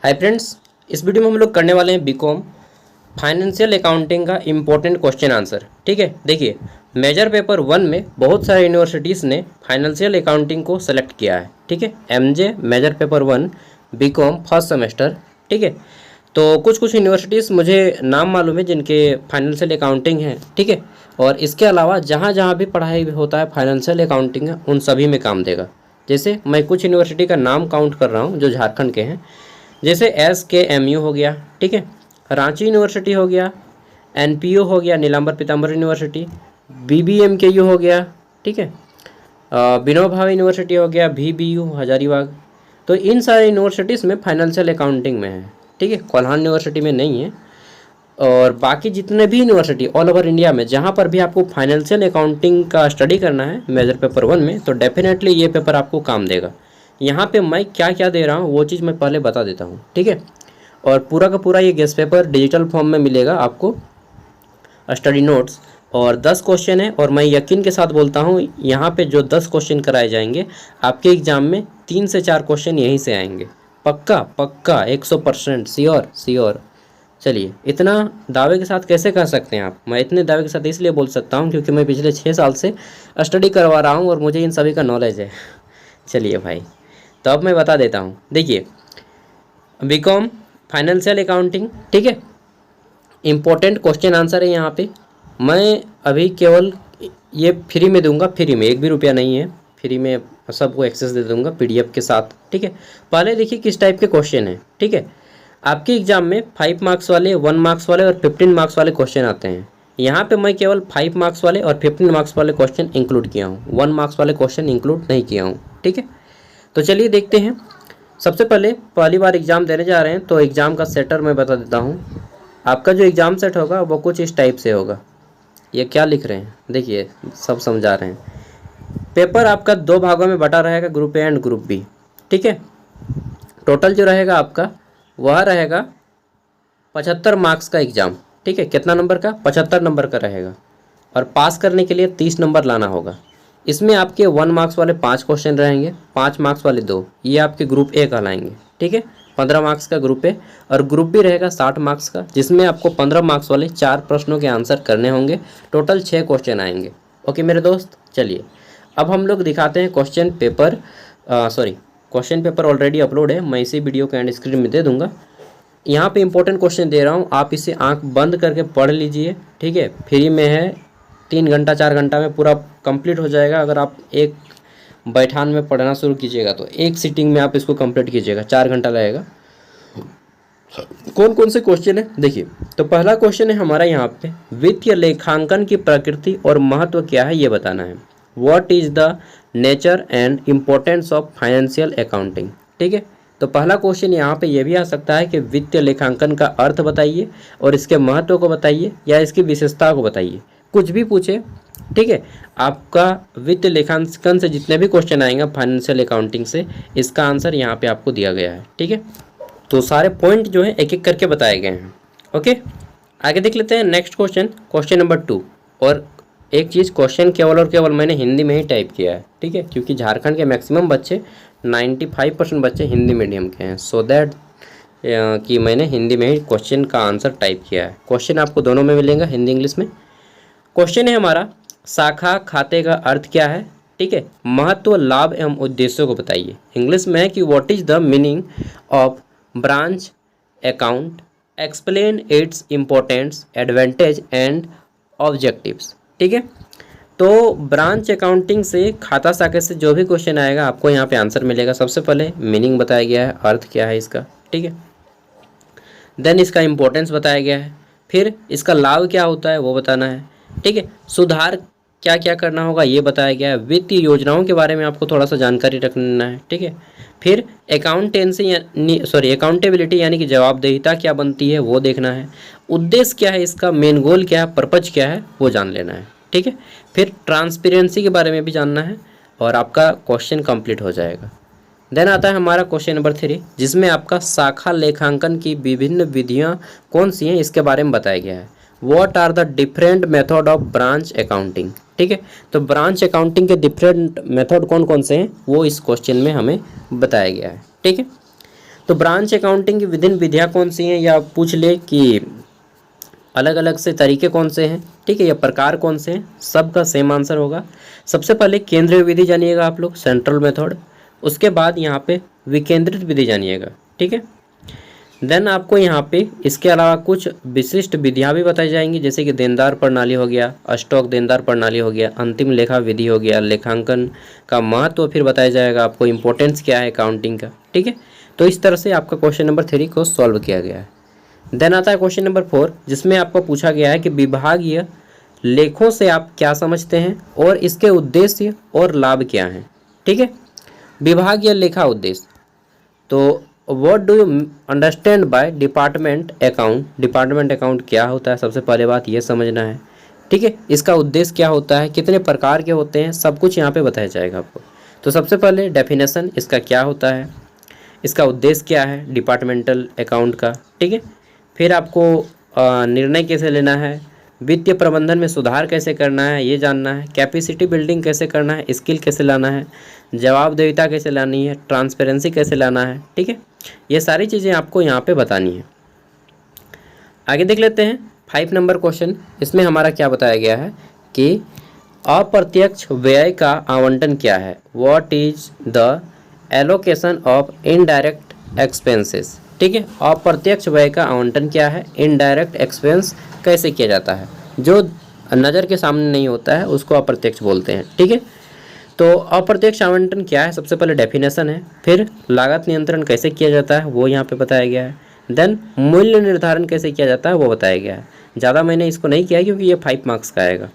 Hi friends, इस video में हम लोग करने वाले हैं बीकॉम फाइनेंशियल अकाउंटिंग का इम्पोर्टेंट क्वेश्चन आंसर। ठीक है, देखिए मेजर पेपर 1 में बहुत सारे यूनिवर्सिटीज़ ने फाइनेंशियल अकाउंटिंग को सेलेक्ट किया है। ठीक है, MJ major paper 1 BCom first semester. ठीक है, तो कुछ कुछ यूनिवर्सिटीज़ मुझे नाम मालूम है जिनके फाइनेंशियल अकाउंटिंग है। ठीक है, और इसके अलावा जहाँ जहाँ भी पढ़ाई होता है फाइनेंशियल अकाउंटिंग है उन सभी में काम देगा। जैसे मैं कुछ यूनिवर्सिटी का नाम काउंट कर रहा हूँ जो झारखंड के हैं, जैसे SKMU हो गया, ठीक है, रांची यूनिवर्सिटी हो गया, NPU हो गया, नीलांबर पीताम्बर यूनिवर्सिटी, BBMKU हो गया, ठीक है, विनोबा भावे यूनिवर्सिटी हो गया, VBU हजारीबाग। तो इन सारे यूनिवर्सिटीज़ में फाइनेंशियल अकाउंटिंग में है। ठीक है, कोल्हान यूनिवर्सिटी में नहीं है। और बाकी जितने भी यूनिवर्सिटी ऑल ओवर इंडिया में जहाँ पर भी आपको फाइनेंशियल अकाउंटिंग का स्टडी करना है मेजर पेपर 1 में, तो डेफिनेटली ये पेपर आपको काम देगा। यहाँ पे मैं क्या क्या दे रहा हूँ वो चीज़ मैं पहले बता देता हूँ। ठीक है, और पूरा का पूरा ये गेस्ट पेपर डिजिटल फॉर्म में मिलेगा आपको, स्टडी नोट्स, और 10 क्वेश्चन है। और मैं यकीन के साथ बोलता हूँ यहाँ पे जो 10 क्वेश्चन कराए जाएंगे आपके एग्ज़ाम में 3 से 4 क्वेश्चन यहीं से आएंगे। पक्का पक्का 100% श्योर श्योर। चलिए, इतना दावे के साथ कैसे कह सकते हैं आप? मैं इतने दावे के साथ इसलिए बोल सकता हूँ क्योंकि मैं पिछले 6 साल से स्टडी करवा रहा हूँ और मुझे इन सभी का नॉलेज है। चलिए भाई, तो अब मैं बता देता हूँ। देखिए, बीकॉम फाइनेंशियल अकाउंटिंग, ठीक है, इम्पोर्टेंट क्वेश्चन आंसर है यहाँ पे। मैं अभी केवल ये फ्री में दूंगा, फ्री में, 1 भी रुपया नहीं है, फ्री में सबको एक्सेस दे दूंगा PDF के साथ। ठीक है, पहले देखिए किस टाइप के क्वेश्चन हैं। ठीक है, आपके एग्जाम में 5 मार्क्स वाले, 1 मार्क्स वाले और 15 मार्क्स वाले क्वेश्चन आते हैं। यहाँ पे मैं केवल 5 मार्क्स वाले और 15 मार्क्स वाले क्वेश्चन इंक्लूड किया हूँ, 1 मार्क्स वाले क्वेश्चन इंक्लूड नहीं किया हूँ। ठीक है, तो चलिए देखते हैं। सबसे पहली बार एग्ज़ाम देने जा रहे हैं तो एग्ज़ाम का सेटर मैं बता देता हूँ। आपका जो एग्ज़ाम सेट होगा वो कुछ इस टाइप से होगा। ये क्या लिख रहे हैं देखिए, सब समझा रहे हैं। पेपर आपका 2 भागों में बटा रहेगा, group A and group B। ठीक है, टोटल जो रहेगा आपका वह रहेगा 75 मार्क्स का एग्ज़ाम। ठीक है, कितना नंबर का? 75 नंबर का रहेगा। और पास करने के लिए 30 नंबर लाना होगा। इसमें आपके 1 मार्क्स वाले 5 क्वेश्चन रहेंगे, 5 मार्क्स वाले 2, ये आपके ग्रुप A कहलाएंगे। ठीक है, 15 मार्क्स का ग्रुप A, और ग्रुप B रहेगा 60 मार्क्स का, जिसमें आपको 15 मार्क्स वाले 4 प्रश्नों के आंसर करने होंगे। टोटल 6 क्वेश्चन आएंगे। ओके मेरे दोस्त, चलिए अब हम लोग दिखाते हैं question paper. Question paper already upload है, मैं इसी वीडियो के एंड स्क्रीन में दे दूंगा। यहाँ पे इंपॉर्टेंट क्वेश्चन दे रहा हूँ, आप इसे आंख बंद करके पढ़ लीजिए। ठीक है, फ्री में है, 3 घंटा 4 घंटा में पूरा कंप्लीट हो जाएगा। अगर आप एक बैठान में पढ़ना शुरू कीजिएगा तो एक सीटिंग में आप इसको कंप्लीट कीजिएगा, 4 घंटा लगेगा। कौन कौन से क्वेश्चन है देखिए। तो पहला क्वेश्चन है हमारा यहाँ पे, वित्तीय लेखांकन की प्रकृति और महत्व क्या है ये बताना है। What is the nature and importance of financial accounting. ठीक है, तो पहला क्वेश्चन यहाँ पे ये भी आ सकता है कि वित्तीय लेखांकन का अर्थ बताइए और इसके महत्व को बताइए या इसकी विशेषता को बताइए, कुछ भी पूछे। ठीक है, आपका वित्तीय लेखांकन से जितने भी क्वेश्चन आएंगे फाइनेंशियल अकाउंटिंग से, इसका आंसर यहाँ पे आपको दिया गया है। ठीक है, तो सारे पॉइंट जो है एक एक करके बताए गए हैं। ओके, आगे देख लेते हैं नेक्स्ट क्वेश्चन, क्वेश्चन नंबर 2। और एक चीज़, क्वेश्चन केवल और केवल मैंने हिंदी में ही टाइप किया है। ठीक है, क्योंकि झारखंड के मैक्सिमम बच्चे 95% बच्चे हिंदी मीडियम के हैं, सो दैट कि मैंने हिंदी में ही क्वेश्चन का आंसर टाइप किया है। क्वेश्चन आपको दोनों में मिलेगा, हिंदी इंग्लिश में। क्वेश्चन है हमारा, शाखा खाते का अर्थ क्या है। ठीक है, महत्व, लाभ एवं उद्देश्यों को बताइए। इंग्लिश में है कि what is the meaning of branch account, explain its importance, advantage and objectives. ठीक है, तो ब्रांच अकाउंटिंग से, खाता शाखा से जो भी क्वेश्चन आएगा आपको यहाँ पे आंसर मिलेगा। सबसे पहले मीनिंग बताया गया है, अर्थ क्या है इसका। ठीक है, देन इसका इम्पोर्टेंस बताया गया है, फिर इसका लाभ क्या होता है वो बताना है। ठीक है, सुधार क्या क्या करना होगा ये बताया गया है। वित्तीय योजनाओं के बारे में आपको थोड़ा सा जानकारी रखना है। ठीक है, फिर अकाउंटेबिलिटी यानी कि जवाबदेहिता क्या बनती है वो देखना है। उद्देश्य क्या है इसका, मेन गोल क्या है, पर्पज क्या है वो जान लेना है। ठीक है, फिर ट्रांसपेरेंसी के बारे में भी जानना है और आपका क्वेश्चन कंप्लीट हो जाएगा। देन आता है हमारा क्वेश्चन नंबर 3, जिसमें आपका शाखा लेखांकन की विभिन्न विधियां कौन सी हैं इसके बारे में बताया गया है। What are the different method of branch accounting. ठीक है, तो ब्रांच अकाउंटिंग के डिफरेंट मेथड कौन कौन से हैं वो इस क्वेश्चन में हमें बताया गया है। ठीक है, तो ब्रांच अकाउंटिंग की विभिन्न विधियाँ कौन सी हैं, या पूछ ले कि अलग अलग से तरीके कौन से हैं, ठीक है, या प्रकार कौन से हैं, सबका सेम आंसर होगा। सबसे पहले केंद्रीय विधि जानिएगा आप लोग, सेंट्रल मेथड। उसके बाद यहाँ पे विकेंद्रित विधि जानिएगा, ठीक है। देन आपको यहाँ पे इसके अलावा कुछ विशिष्ट विधियाँ भी बताई जाएंगी, जैसे कि देनदार प्रणाली हो गया, स्टॉक देनदार प्रणाली हो गया, अंतिम लेखा विधि हो गया, लेखांकन का महत्व फिर बताया जाएगा आपको, इंपॉर्टेंस क्या है अकाउंटिंग का, ठीक है। तो इस तरह से आपका क्वेश्चन नंबर 3 को सॉल्व किया गया है। देन आता है क्वेश्चन नंबर 4, जिसमें आपको पूछा गया है कि विभागीय लेखों से आप क्या समझते हैं और इसके उद्देश्य और लाभ क्या हैं, ठीक है। विभागीय लेखा उद्देश्य, तो what do you understand by department account, department account क्या होता है, सबसे पहले बात ये समझना है, ठीक है। इसका उद्देश्य क्या होता है, कितने प्रकार के होते हैं, सब कुछ यहाँ पे बताया जाएगा आपको। तो सबसे पहले डेफिनेशन, इसका क्या होता है, इसका उद्देश्य क्या है डिपार्टमेंटल अकाउंट का, ठीक है। फिर आपको निर्णय कैसे लेना है, वित्तीय प्रबंधन में सुधार कैसे करना है ये जानना है, कैपेसिटी बिल्डिंग कैसे करना है, स्किल कैसे लाना है, जवाबदेहिता कैसे लानी है, ट्रांसपेरेंसी कैसे लाना है, ठीक है। ये सारी चीज़ें आपको यहाँ पे बतानी है। आगे देख लेते हैं 5 नंबर क्वेश्चन। इसमें हमारा क्या बताया गया है कि अप्रत्यक्ष व्यय का आवंटन क्या है, what is the allocation of indirect expenses, ठीक है। अप्रत्यक्ष व्यय का आवंटन क्या है, इनडायरेक्ट एक्सपेंस कैसे किया जाता है, जो नज़र के सामने नहीं होता है उसको अप्रत्यक्ष बोलते हैं, ठीक है। तो अप्रत्यक्ष आवंटन क्या है, सबसे पहले डेफिनेशन है, फिर लागत नियंत्रण कैसे किया जाता है वो यहाँ पे बताया गया है, देन मूल्य निर्धारण कैसे किया जाता है वो बताया गया है। ज़्यादा मैंने इसको नहीं किया क्योंकि ये 5 मार्क्स का आएगा।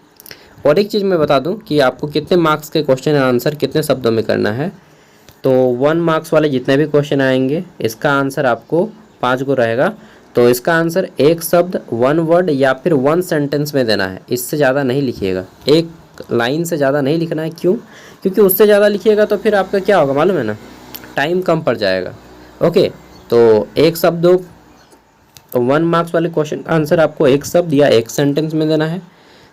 और एक चीज़ मैं बता दूँ कि आपको कितने मार्क्स के क्वेश्चन आंसर कितने शब्दों में करना है। तो 1 मार्क्स वाले जितने भी क्वेश्चन आएंगे इसका आंसर आपको 5 को रहेगा। तो इसका आंसर एक शब्द, 1 वर्ड या फिर 1 सेंटेंस में देना है, इससे ज़्यादा नहीं लिखिएगा, एक लाइन से ज़्यादा नहीं लिखना है। क्यों? क्योंकि उससे ज़्यादा लिखिएगा तो फिर आपका क्या होगा मालूम है ना, टाइम कम पड़ जाएगा। ओके, तो एक शब्द 1 मार्क्स वाले क्वेश्चन का आंसर आपको एक शब्द या एक सेंटेंस में देना है।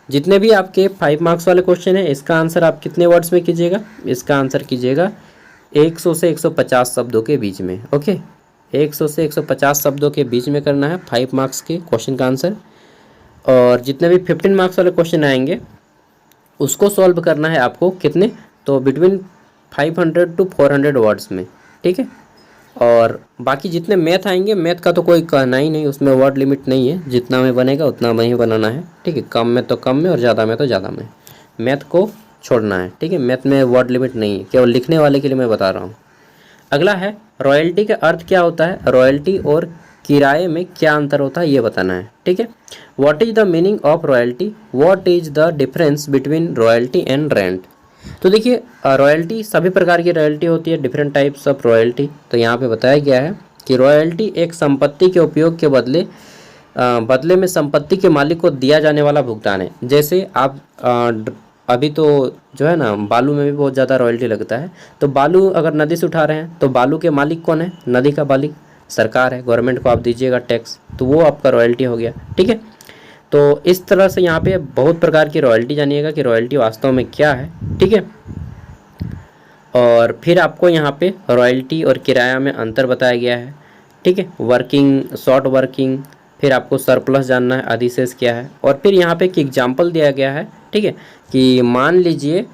जितने भी आपके 5 मार्क्स वाले क्वेश्चन हैं इसका आंसर आप कितने वर्ड्स में कीजिएगा, इसका आंसर कीजिएगा 100 से 150 शब्दों के बीच में। ओके, 100 से 150 शब्दों के बीच में करना है 5 मार्क्स के क्वेश्चन का आंसर। और जितने भी 15 मार्क्स वाले क्वेश्चन आएंगे उसको सॉल्व करना है आपको कितने, तो बिटवीन 500 to 400 वर्ड्स में, ठीक है। और बाकी जितने मैथ आएंगे, मैथ का तो कोई कहना ही नहीं, उसमें वर्ड लिमिट नहीं है, जितना में बनेगा उतना में ही बनाना है, ठीक है। कम में तो कम में और ज़्यादा में तो ज़्यादा में, मैथ को छोड़ना है, ठीक है। मैथ में वर्ड लिमिट नहीं है, केवल लिखने वाले के लिए मैं बता रहा हूँ। अगला है रॉयल्टी का अर्थ क्या होता है, रॉयल्टी और किराए में क्या अंतर होता है ये बताना है, ठीक है। What is the meaning of royalty, what is the difference between royalty and rent. तो देखिए रॉयल्टी, सभी प्रकार की रॉयल्टी होती है, डिफरेंट टाइप्स ऑफ रॉयल्टी। तो यहाँ पे बताया गया है कि रॉयल्टी एक संपत्ति के उपयोग के बदले में संपत्ति के मालिक को दिया जाने वाला भुगतान है। जैसे आप अभी तो जो है ना बालू में भी बहुत ज़्यादा रॉयल्टी लगता है, तो बालू अगर नदी से उठा रहे हैं तो बालू के मालिक कौन है, नदी का मालिक सरकार है, गवर्नमेंट को आप दीजिएगा टैक्स, तो वो आपका रॉयल्टी हो गया, ठीक है। तो इस तरह से यहाँ पे बहुत प्रकार की रॉयल्टी जानिएगा कि रॉयल्टी वास्तव में क्या है, ठीक है। और फिर आपको यहाँ पे रॉयल्टी और किराया में अंतर बताया गया है, ठीक है। वर्किंग, शॉर्ट वर्किंग, फिर आपको सरप्लस जानना है, अधिशेष क्या है। और फिर यहाँ पे एक एग्जाम्पल दिया गया है, ठीक है, कि मान लीजिए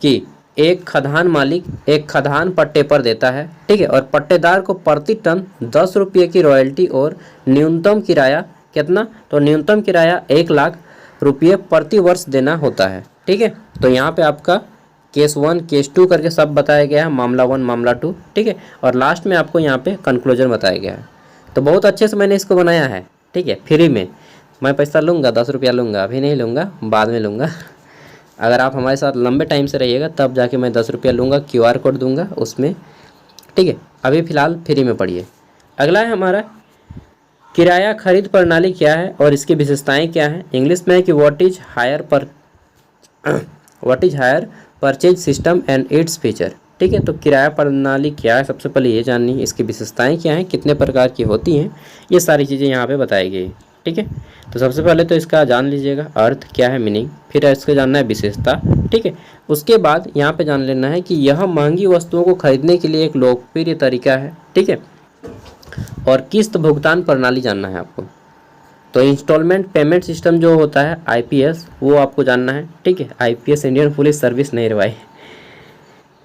कि एक खदान मालिक एक खदान पट्टे पर देता है, ठीक है, और पट्टेदार को प्रति टन 10 रुपये की रॉयल्टी और न्यूनतम किराया कितना, तो न्यूनतम किराया 1 लाख रुपये प्रति वर्ष देना होता है, ठीक है। तो यहाँ पे आपका केस 1 केस 2 करके सब बताया गया है, मामला 1 मामला 2, ठीक है। और लास्ट में आपको यहाँ पे कंक्लूजन बताया गया है। तो बहुत अच्छे से मैंने इसको बनाया है, ठीक है, फ्री में। मैं पैसा लूँगा, 10 रुपया लूँगा, अभी नहीं लूँगा, बाद में लूँगा। अगर आप हमारे साथ लंबे टाइम से रहिएगा तब जाके मैं 10 रुपया लूँगा, QR कोड दूँगा उसमें, ठीक है। अभी फ़िलहाल फ्री में पढ़िए। अगला है हमारा किराया खरीद प्रणाली क्या है और इसकी विशेषताएं क्या हैं। इंग्लिश में है कि what is higher purchase system and its feature, ठीक है। तो किराया प्रणाली क्या है, सबसे पहले ये जाननी है, इसकी विशेषताएं क्या हैं, कितने प्रकार की होती हैं, ये सारी चीज़ें यहाँ पे बताई गई, ठीक है। तो सबसे पहले तो इसका जान लीजिएगा अर्थ क्या है, मीनिंग, फिर इसका जानना है विशेषता, ठीक है। उसके बाद यहाँ पे जान लेना है कि यह महंगी वस्तुओं को खरीदने के लिए एक लोकप्रिय तरीका है, ठीक है। और किस्त भुगतान प्रणाली जानना है आपको। तो इंस्टॉलमेंट पेमेंट सिस्टम जो होता है आईपीएस, वो आपको जानना है, ठीक है। आईपीएस इंडियन पुलिस सर्विस नहीं रवाई,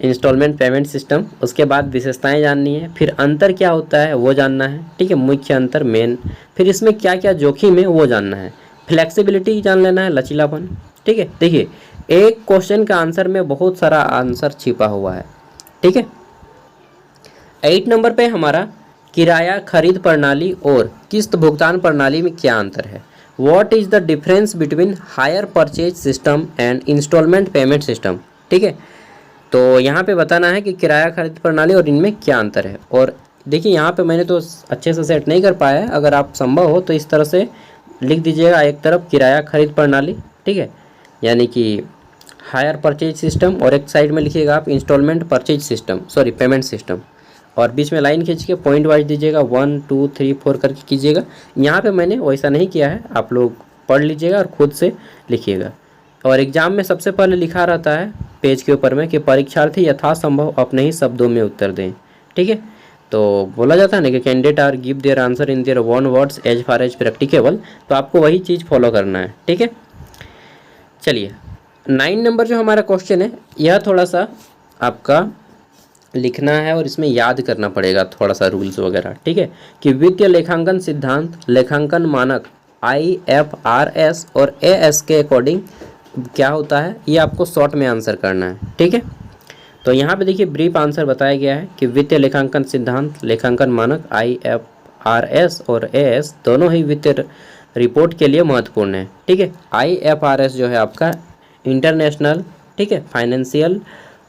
इंस्टॉलमेंट पेमेंट सिस्टम। उसके बाद विशेषताएं जाननी है, फिर अंतर क्या होता है वो जानना है, ठीक है, मुख्य अंतर मेन। फिर इसमें क्या क्या जोखिम है वो जानना है, फ्लेक्सिबिलिटी जान लेना है, लचीलापन, ठीक है। देखिए एक क्वेश्चन का आंसर में बहुत सारा आंसर छिपा हुआ है, ठीक है। 8 नंबर पे हमारा किराया खरीद प्रणाली और किस्त भुगतान प्रणाली में क्या अंतर है। What is the difference between hire purchase system and installment payment system, ठीक है। तो यहाँ पे बताना है कि किराया खरीद प्रणाली और इनमें क्या अंतर है। और देखिए यहाँ पे मैंने तो अच्छे से सेट नहीं कर पाया है, अगर आप संभव हो तो इस तरह से लिख दीजिएगा, एक तरफ किराया खरीद प्रणाली, ठीक है, यानी कि हायर परचेज सिस्टम, और एक साइड में लिखिएगा आप installment purchase system, sorry payment system, और बीच में लाइन खींच के पॉइंट वाइज दीजिएगा, 1 2 3 4 करके कीजिएगा। यहाँ पे मैंने वैसा नहीं किया है, आप लोग पढ़ लीजिएगा और खुद से लिखिएगा। और एग्ज़ाम में सबसे पहले लिखा रहता है पेज के ऊपर में कि परीक्षार्थी यथासंभव अपने ही शब्दों में उत्तर दें, ठीक है। तो बोला जाता है ना कि candidate are give their answer in their own words as far as practicable, तो आपको वही चीज़ फॉलो करना है, ठीक है। चलिए 9 नंबर जो हमारा क्वेश्चन है, यह थोड़ा सा आपका लिखना है और इसमें याद करना पड़ेगा थोड़ा सा रूल्स वगैरह, ठीक है, कि वित्तीय लेखांकन सिद्धांत, लेखांकन मानक IFRS और AS के अकॉर्डिंग क्या होता है, ये आपको शॉर्ट में आंसर करना है, ठीक है। तो यहाँ पे देखिए ब्रीफ आंसर बताया गया है कि वित्तीय लेखांकन सिद्धांत, लेखांकन मानक IFRS और AS दोनों ही वित्तीय रिपोर्ट के लिए महत्वपूर्ण है, ठीक है। IFRS जो है आपका इंटरनेशनल, ठीक है, फाइनेंशियल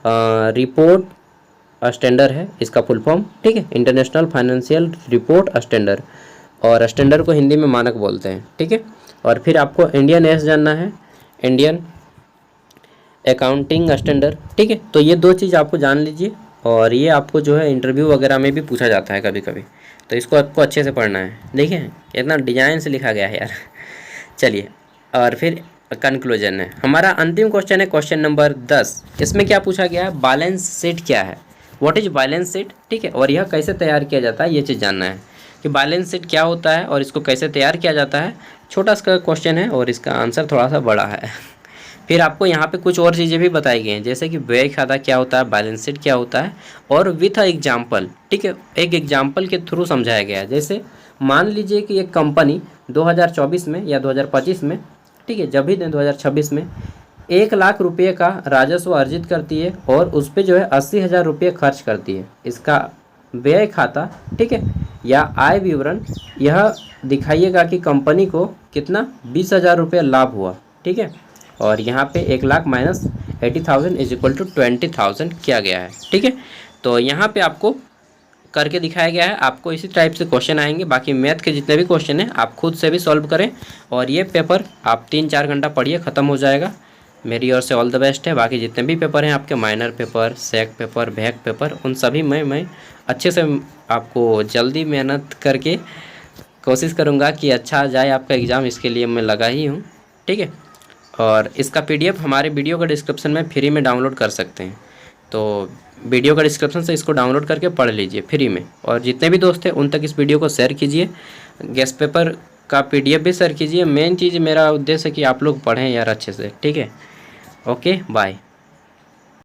रिपोर्ट स्टैंडर्ड है, इसका फुल फॉर्म, ठीक है, इंटरनेशनल फाइनेंशियल रिपोर्ट स्टैंडर्ड, और स्टैंडर्ड को हिंदी में मानक बोलते हैं, ठीक है। और फिर आपको इंडियन एस जानना है, इंडियन अकाउंटिंग स्टैंडर्ड, ठीक है। तो ये 2 चीज़ आपको जान लीजिए, और ये आपको जो है इंटरव्यू वगैरह में भी पूछा जाता है कभी कभी, तो इसको आपको अच्छे से पढ़ना है। देखिए इतना डिजाइन से लिखा गया है यार। चलिए और फिर कंक्लूजन है, हमारा अंतिम क्वेश्चन है क्वेश्चन नंबर 10। इसमें क्या पूछा गया है, बैलेंस शीट क्या है, व्हाट इज बैलेंस शीट, ठीक है, और यह कैसे तैयार किया जाता है, ये चीज़ जानना है कि बैलेंस शीट क्या होता है और इसको कैसे तैयार किया जाता है। छोटा सा क्वेश्चन है और इसका आंसर थोड़ा सा बड़ा है। फिर आपको यहाँ पे कुछ और चीज़ें भी बताई गई हैं, जैसे कि व्यय खाता क्या होता है, बैलेंस शीट क्या होता है, और विथ एग्जाम्पल, ठीक है, एक एग्जाम्पल के थ्रू समझाया गया है। जैसे मान लीजिए कि एक कंपनी 2024 में या 2025 में, ठीक है, जब भी 2026 में 1 लाख रुपये का राजस्व अर्जित करती है और उस पर जो है 80,000 रुपये खर्च करती है। इसका व्यय खाता, ठीक है, या आय विवरण, यह दिखाइएगा कि कंपनी को कितना 20,000 रुपये लाभ हुआ, ठीक है। और यहाँ पे 1 lakh minus 80,000 is equal to 20,000 किया गया है, ठीक है। तो यहाँ पे आपको करके दिखाया गया है, आपको इसी टाइप से क्वेश्चन आएंगे। बाकी मैथ के जितने भी क्वेश्चन हैं आप खुद से भी सॉल्व करें, और ये पेपर आप 3-4 घंटा पढ़िए, ख़त्म हो जाएगा। मेरी ओर से ऑल द बेस्ट है। बाकी जितने भी पेपर हैं आपके, माइनर पेपर, सेक पेपर, बैक पेपर, उन सभी में मैं अच्छे से आपको जल्दी मेहनत करके कोशिश करूँगा कि अच्छा जाए आपका एग्ज़ाम, इसके लिए मैं लगा ही हूँ, ठीक है। और इसका PDF हमारे वीडियो का डिस्क्रिप्शन में फ्री में डाउनलोड कर सकते हैं, तो वीडियो का डिस्क्रिप्शन से इसको डाउनलोड करके पढ़ लीजिए फ्री में। और जितने भी दोस्त हैं उन तक इस वीडियो को शेयर कीजिए, गेस्ट पेपर का PDF भी शेयर कीजिए। मेन चीज़ मेरा उद्देश्य है कि आप लोग पढ़ें यार अच्छे से, ठीक है। Okay bye.